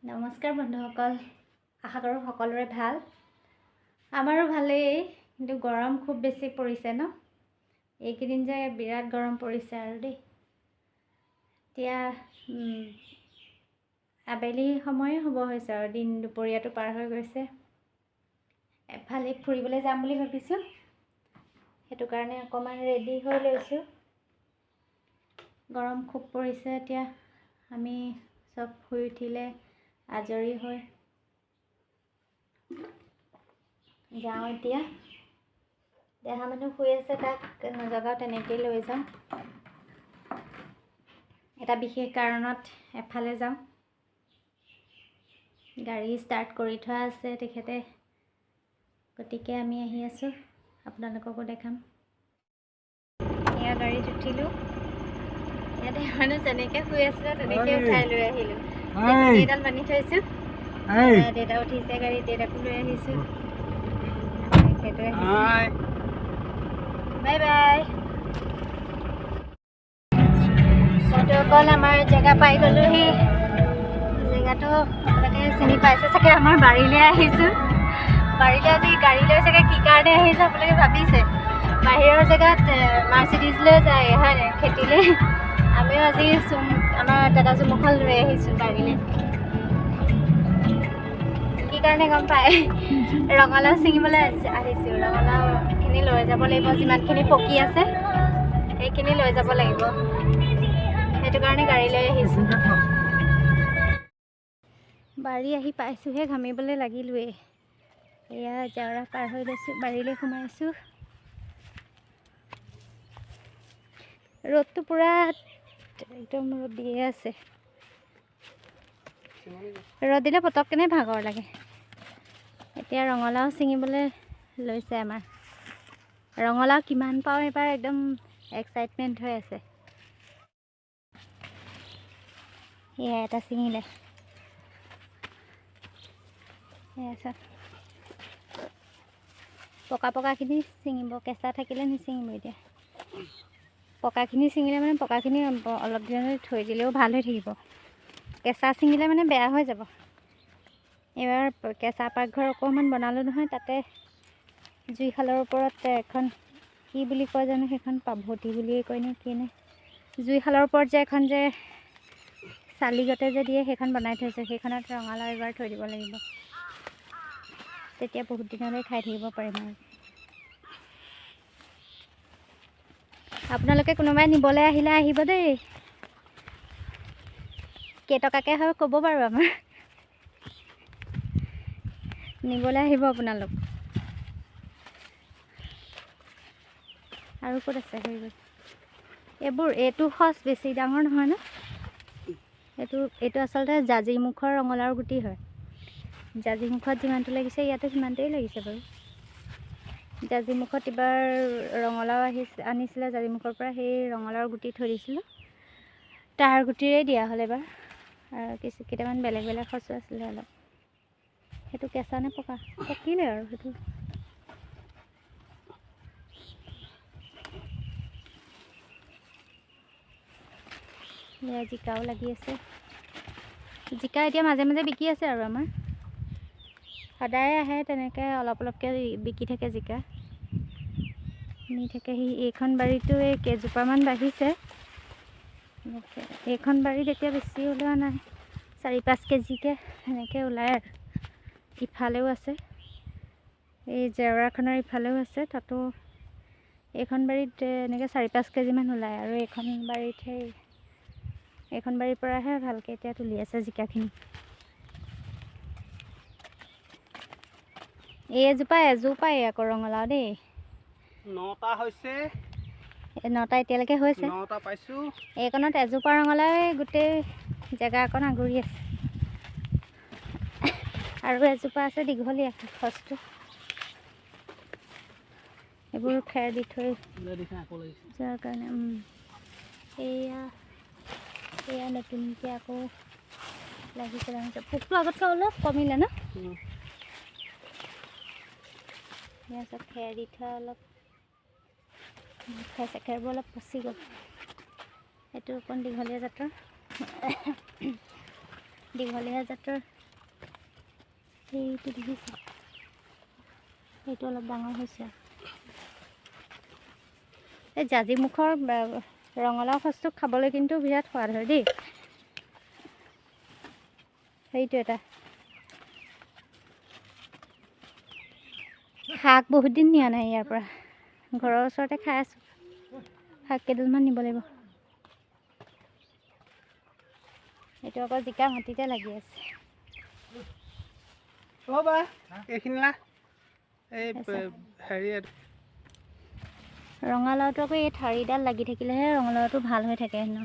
নমস্কাৰ বন্ধুসকল, আশা কৰোঁ সকলোৰে ভাল। আমাৰো ভালেই, কিন্তু গৰম খুব বেছি পৰিছে ন। এইকেইদিন যে বিৰাট গৰম পৰিছে আৰু দেই। এতিয়া আবেলি সময়ে হ'ব হৈছে আৰু দিন দুপৰীয়াটো পাৰ হৈ গৈছে। এফালে ফুৰিবলৈ যাম বুলি ভাবিছোঁ, সেইটো কাৰণে অকণমান ৰেডি হৈ লৈছোঁ। গৰম খুব পৰিছে। এতিয়া আমি চব শুই উঠিলে আজৰি হৈ যাওঁ। এতিয়া দেহা মানুহ শুই আছে, তাক নজগাওঁ, তেনেকেই লৈ যাওঁ। এটা বিশেষ কাৰণত এফালে যাওঁ। গাড়ী ষ্টাৰ্ট কৰি থোৱা আছে তেখেতে, গতিকে আমি আহি আছোঁ, আপোনালোককো দেখাম। এয়া গাড়ীত উঠিলোঁ। ইয়াতে মানুহ যেনেকৈ শুই আছিলোঁ তেনেকৈ উঠাই লৈ আহিলোঁ। এডাল বান্ধি থৈছোঁ। দেউতা উঠিছে গাড়ীত, দেউতাকো লৈ আহিছোঁ। সেইটো বাই বাই। বন্ধুসকল, আমাৰ জেগা পাই গ'লোহি। জেগাটো আপোনালোকে চিনি পাইছে চাগে। আমাৰ বাৰীলৈ আহিছোঁ। বাৰীলৈ আজি গাড়ী লৈ চাগে কি কাৰণে আহিছোঁ আপোনালোকে ভাবিছে। বাহিৰৰ জেগাত মাৰ্চিডিজ লৈ যায় হয় নাই, খেতিলৈ। আমিও আজি আমাৰ দাদা চুমুখন লৈ আহিছোঁ বাৰীলৈ। কি কাৰণে গম পায়? ৰঙালাও ছিঙিবলৈ আহিছোঁ। ৰঙালাওখিনি লৈ যাব লাগিব, যিমানখিনি পকি আছে সেইখিনি লৈ যাব লাগিব। সেইটো কাৰণে গাড়ী লৈ আহিছোঁ। বাৰী আহি পাইছোঁহে, ঘামিবলৈ লাগিলোৱেই। এয়া জেওৰা পাৰ হৈ গৈছোঁ, বাৰীলৈ সোমাইছোঁ। ৰ'দটো পূৰা একদম ৰ'দ দিয়ে আছে। ৰ'দ দিলে পটককেনে ভাগৰ লাগে। এতিয়া ৰঙালাও ছিঙিবলৈ লৈছে আমাৰ। ৰঙালাও কিমান পাওঁ এইবাৰ, একদম এক্সাইটমেণ্ট হৈ আছে। এয়া এটা ছিঙিলে। এয়া পকাখিনি ছিঙিব, কেঁচা থাকিলে নিছিঙিব। এতিয়া পকাখিনি ছিঙিলে মানে পকাখিনি অলপ দিনলৈ থৈ দিলেও ভাল হৈ থাকিব। কেঁচা ছিঙিলে মানে বেয়া হৈ যাব। এইবাৰ কেঁচা পাকঘৰ অকণমান বনালোঁ নহয়, তাতে জুইশালৰ ওপৰত এখন কি বুলি কয় জানো, সেইখন পাভতি বুলিয়ে কয় নে কি নে, জুইশালৰ ওপৰত যে এখন যে চালিগতে যে দিয়ে, সেইখন বনাই থৈছে। সেইখনত ৰঙালাও এইবাৰ থৈ দিব লাগিব, তেতিয়া বহুত দিনলৈ খাই থাকিব পাৰিম আৰু। আপোনালোকে কোনোবাই নিবলৈ আহিলে আহিব দেই। কেইটকাকৈ হয় ক'ব বাৰু, আমাৰ নিবলৈ আহিব আপোনালোক। আৰু ক'ত আছে সেইবোৰ? এইটো সচ বেছি ডাঙৰ নহয় ন। এইটো আচলতে জাজিমুখৰ ৰঙালাওৰ গুটি হয়। জাজিমুখত যিমানটো লাগিছে ইয়াতো সিমানটোৱেই লাগিছে বাৰু। জাজিমুখত এইবাৰ ৰঙালাও আনিছিলে জাজিমুখৰ পৰা, সেই ৰঙালাওৰ গুটি থৈ দিছিলোঁ, তাৰ গুটিৰে দিয়া হ'ল এবাৰ। আৰু কেইটামান বেলেগ বেলেগ সচো আছিলে অলপ। সেইটো কেঁচা নে পকা? পকিলে আৰু সেইটো। জিকাও লাগি আছে। জিকা এতিয়া মাজে মাজে বিকি আছে আৰু আমাৰ। সদায় আহে তেনেকৈ অলপ অলপকৈ বিকি থাকে জিকা। নি থাকে সি। এইখন বাৰীতো এই কেইজোপামান বাঢ়িছে। এইখন বাৰীত এতিয়া বেছি ওলোৱা নাই, 4-5 কেজিকৈ সেনেকৈ ওলায় আৰু। ইফালেও আছে, এই জেওৰাখনৰ ইফালেও আছে, তাতো এইখন বাৰীত এনেকৈ 4-5 কেজিমান ওলায়। আৰু এইখন বাৰীৰ পৰাহে ভালকৈ এতিয়া তুলি আছে জিকাখিনি। এজোপাই আকৌ ৰঙালাও দেই। 9টা হৈছে। 9টা এতিয়ালৈকে হৈছে। 9টা পাইছোঁ। এইকণত এজোপা ৰঙালাওৱে গোটেই জেগাকণ আগুৰি আছে। আৰু এজোপা আছে দীঘলীয়া সচটো। এইবোৰ খেৰ দি থৈ যোৱাৰ কাৰণে। এয়া নতুনকৈ আকৌ লাগিছে। পোকটো আগতকৈ অলপ কমিলে ন। এয়া চব খেৰ দি থোৱা, অলপ খাইছে, খেৰবোৰ অলপ পচি গ'ল। এইটো অকণ দীঘলীয়া জাতৰ। দীঘলীয়া জাতৰ এইটো দেখিছে, এইটো অলপ ডাঙৰ হৈছে। এই জাজিমুখৰ ৰঙালাও সচটো খাবলৈ কিন্তু বিৰাট সোৱাদ হয় দেই। সেইটো এটা শাক বহুত দিন নিয়া নাই ইয়াৰ পৰা, ঘৰৰ ওচৰতে খাই আছোঁ। শাক কেইডালমান নিব লাগিব। এইটো আকৌ জিকা মাটিতে লাগি আছে। ৰ'বা এইখিনি না এই হেৰি ৰঙালাওটো আকৌ এই ঠাৰিডাল লাগি থাকিলেহে ৰঙালাওটো ভাল হৈ থাকে হেনো।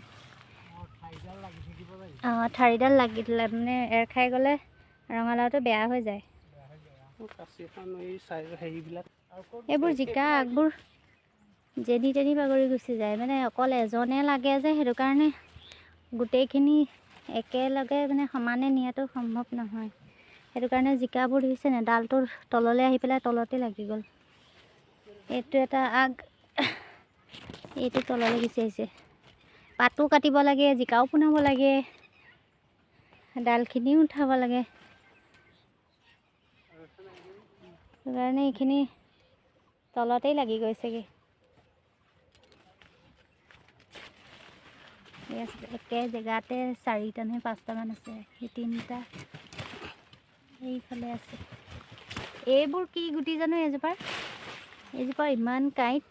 অঁ, ঠাৰিডাল লাগি মানে এৰ খাই গ'লে ৰঙালাওটো বেয়া হৈ যায়। এইবোৰ জিকা আগবোৰ যেনি তেনি বাগৰি গুচি যায়, মানে অকল এজনে লাগে যে, সেইটো কাৰণে গোটেইখিনি একেলগে মানে সমানে নিয়াটো সম্ভৱ নহয়। সেইটো কাৰণে জিকাবোৰ দেখিছে নাই, ডালটোৰ তললৈ আহি পেলাই তলতে লাগি গ'ল। এইটো এটা আগ, এইটো তললৈ গুচি আহিছে। পাতো কাটিব লাগে, জিকাও পোনাব লাগে, ডালখিনিও উঠাব লাগে। সেইটো কাৰণে এইখিনি তলতেই লাগি গৈছেগৈ। একে জেগাতে 4টা নে 5টামান আছে, সেই 3টা এইফালে আছে। এইবোৰ কি গুটি জানো এজোপাৰ ইমান কাঁইট।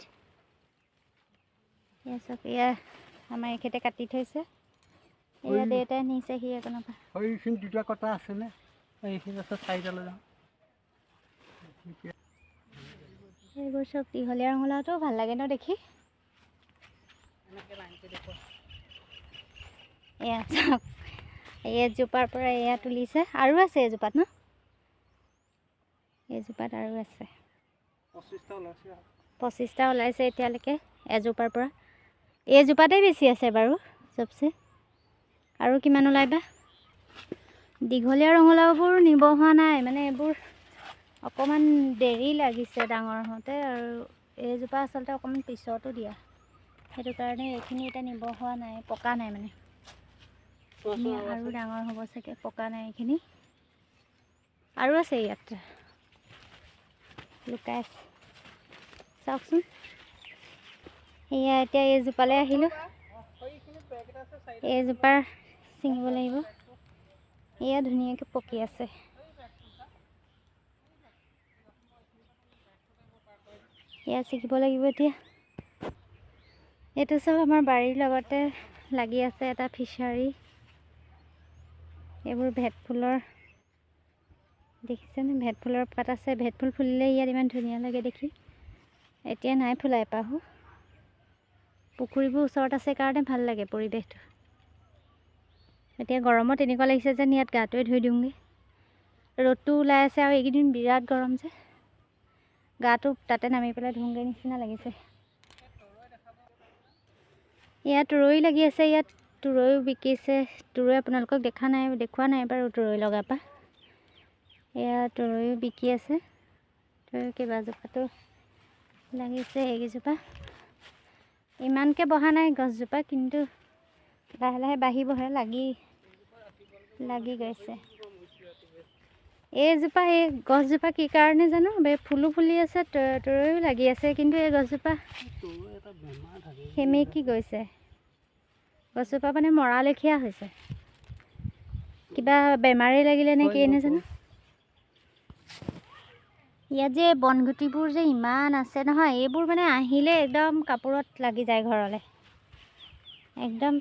এয়া চাওক, এয়া আমাৰ এখেতে কাটি থৈছে, এয়া দেউতাই নিছে সি একনৰ পৰা। এইখিনি 2টা কটা আছেনে? এইখিনি আছে 4টালৈ যাওঁ। এইবোৰ চব দীঘলীয়া ৰঙালাওটো ভাল লাগে ন দেখি। এয়া চাওক, এজোপাৰ পৰা এয়া তুলিছে, আৰু আছে এজোপাত ন, এজোপাত আৰু আছে। 25টা ওলাইছে এতিয়ালৈকে এজোপাৰ পৰা। এইজোপাতেই বেছি আছে বাৰু চবচে। আৰু কিমান ওলাই বা। দীঘলীয়া ৰঙালাওবোৰ নিব হোৱা নাই, মানে এইবোৰ অকণমান দেৰি লাগিছে ডাঙৰ হওঁতে, আৰু এইজোপা আচলতে অকণমান পিছতো দিয়া, সেইটো কাৰণে এইখিনি এতিয়া নিব হোৱা নাই, পকা নাই মানে। আৰু ডাঙৰ হ'ব চাগে, পকা নাই এইখিনি। আৰু আছে ইয়াত লুকাই আছে, চাওকচোন। এয়া এতিয়া এইজোপালৈ আহিলোঁ, এইজোপাৰ ছিঙিব লাগিব। এয়া ধুনীয়াকৈ পকি আছে। এয়া ছিঙিব লাগিব এতিয়া। এইটো চব আমাৰ বাৰীৰ লগতে লাগি আছে এটা ফিছাৰী। এইবোৰ ভেটফুলৰ, দেখিছেনে, ভেটফুলৰ পাত আছে। ভেটফুল ফুলিলে ইয়াত ইমান ধুনীয়া লাগে দেখি। এতিয়া নাই ফুলা এপাহো। পুখুৰীবোৰ ওচৰত আছে কাৰণে ভাল লাগে পৰিৱেশটো। এতিয়া গৰমত এনেকুৱা লাগিছে যেন ইয়াত গাটোৱে ধুই দিওঁগৈ। ৰ'দটো ওলাই আছে আৰু এইকেইদিন বিৰাট গৰম যে, গাটো তাতে নামি পেলাই ধুওঁগৈ নিচিনা লাগিছে। ইয়াত তুৰৈ লাগি আছে, ইয়াত তুৰৈও বিকিছে। তুৰৈ আপোনালোকক দেখুওৱা নাই বাৰু তুৰৈ লগা পৰা। এয়া তুৰৈও বিকি আছে। তুৰৈ কেইবাজোপাতো লাগিছে, এইকেইজোপা ইমানকৈ বহা নাই গছজোপা, কিন্তু লাহে লাহে বাঢ়িবহে, লাগি গৈছে। এইজোপা, এই গছজোপা কি কাৰণে জানো, ফুলো ফুলি আছে, তুৰৈও লাগি আছে, কিন্তু এই গছজোপা সেমেকি গৈছে। গছজোপা মানে মৰা লেখীয়া হৈছে, কিবা বেমাৰেই লাগিলে নে কি জানো। ইয়াত যে বনগুটিবোৰ যে ইমান আছে নহয়, এইবোৰ মানে আহিলে একদম কাপোৰত লাগি যায় ঘৰলৈ একদম।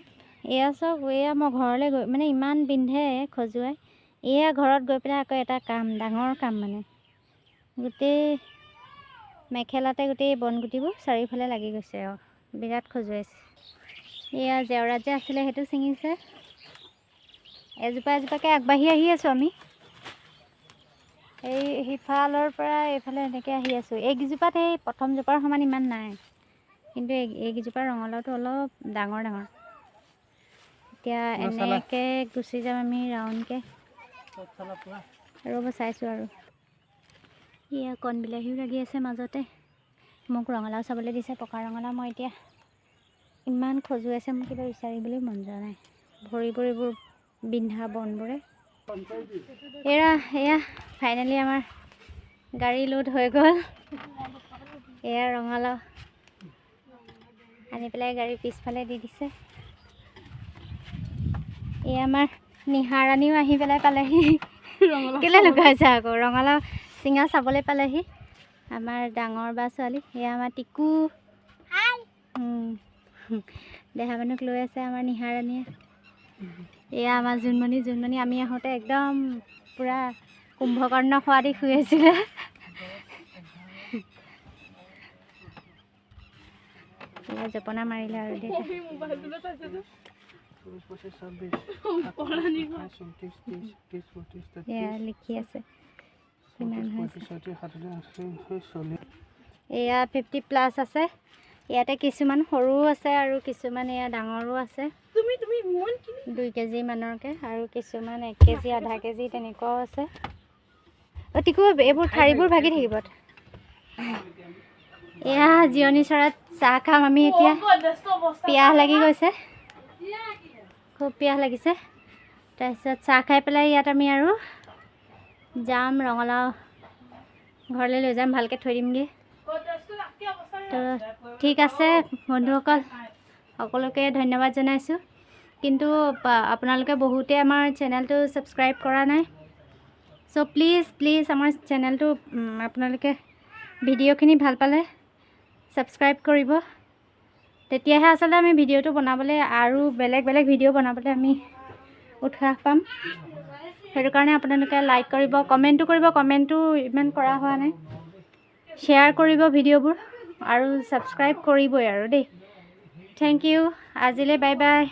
এয়া চব, এয়া মই ঘৰলৈ গৈ মানে ইমান বিন্ধে খজুৱাই, এয়া ঘৰত গৈ পেলাই আকৌ এটা কাম, ডাঙৰ কাম মানে, গোটেই মেখেলাতে গোটেই বনগুটিবোৰ চাৰিওফালে লাগি গৈছে আৰু বিৰাট খজুৱাইছে। এয়া জেওৰাত যে আছিলে সেইটো ছিঙিছে। এজোপা এজোপাকৈ আগবাঢ়ি আহি আছোঁ আমি, এই সিফালৰ পৰা এইফালে এনেকৈ আহি আছোঁ। এইকেইজোপাত এই প্ৰথমজোপাৰ সমান ইমান নাই, কিন্তু এইকেইজোপাৰ ৰঙালাওটো অলপ ডাঙৰ ডাঙৰ। এতিয়া এনেকৈ গুচি যাম আমি ৰাউণ্ডকৈ, ৰ'ব চাইছোঁ আৰু। এয়া কণ বিলাহীও লাগি আছে মাজতে। মোক ৰঙালাও চাবলৈ দিছে, পকা ৰঙালাও। মই এতিয়া ইমান খজুৱাইছে, মোক কিবা বিচাৰিবলৈ মন যোৱা নাই। ভৰিবোৰ এইবোৰ বিন্ধা বনবোৰে এয়া ফাইনেলি আমাৰ গাড়ী লোড হৈ গ'ল। এয়া ৰঙালাও আনি পেলাই গাড়ী পিছফালে দি দিছে। এয়া আমাৰ নিহাৰাণীও আহি পেলাই পালেহি। কেলৈ লুকাইছে আকৌ? ৰঙালাও চিঙা চাবলৈ পালেহি আমাৰ ডাঙৰ বা ছোৱালী। এয়া আমাৰ টিকু দেহা মানুহক লৈ আছে আমাৰ নিহাৰাণীয়ে। এয়া আমাৰ জোনমণি আমি আহোঁতে একদম পূৰা কুম্ভকৰ্ণ খোৱা দি শুই আছিলে। এয়া জপনা মাৰিলে আৰু এয়া লিখি আছে কিমান হৈছে। এয়া 50+ আছে। ইয়াতে কিছুমান সৰুও আছে আৰু কিছুমান এয়া ডাঙৰো আছে। 2 কেজি মানৰকে আৰু কিছুমান 1 কেজি, আধা কেজি তেনেকুৱাও আছে। টিকু এইবোৰ ঠাৰিবোৰ ভাগি থাকিব। এয়া জিৰণি চৰাত চাহ খাম আমি এতিয়া। পিয়াহ লাগি গৈছে, খুব পিয়াহ লাগিছে। তাৰপিছত চাহ খাই পেলাই ইয়াত আমি আৰু যাম, ৰঙালাও ঘৰলৈ লৈ যাম, ভালকৈ থৈ দিমগৈ। তো ঠিক আছে বন্ধুসকল, সকলোকে ধন্যবাদ জনাইছোঁ। কিন্তু আপোনালোকে বহুতে আমাৰ চেনেলটো ছাবস্ক্ৰাইব কৰা নাই। চ' প্লিজ আমাৰ চেনেলটো আপোনালোকে ভিডিঅ'খিনি ভাল পালে ছাবস্ক্ৰাইব কৰিব। তেতিয়াহে আচলতে আমি ভিডিঅ'টো বনাবলৈ আৰু বেলেগ ভিডিঅ' বনাবলৈ আমি উৎসাহ পাম। সেইটো কাৰণে আপোনালোকে লাইক কৰিব, কমেণ্টো কৰিব। কমেণ্টো ইমান কৰা হোৱা নাই। শ্বেয়াৰ কৰিব ভিডিঅ'বোৰ আৰু ছাবস্ক্ৰাইব কৰিবই আৰু দেই। Thank you. আজিলৈ বাই বাই।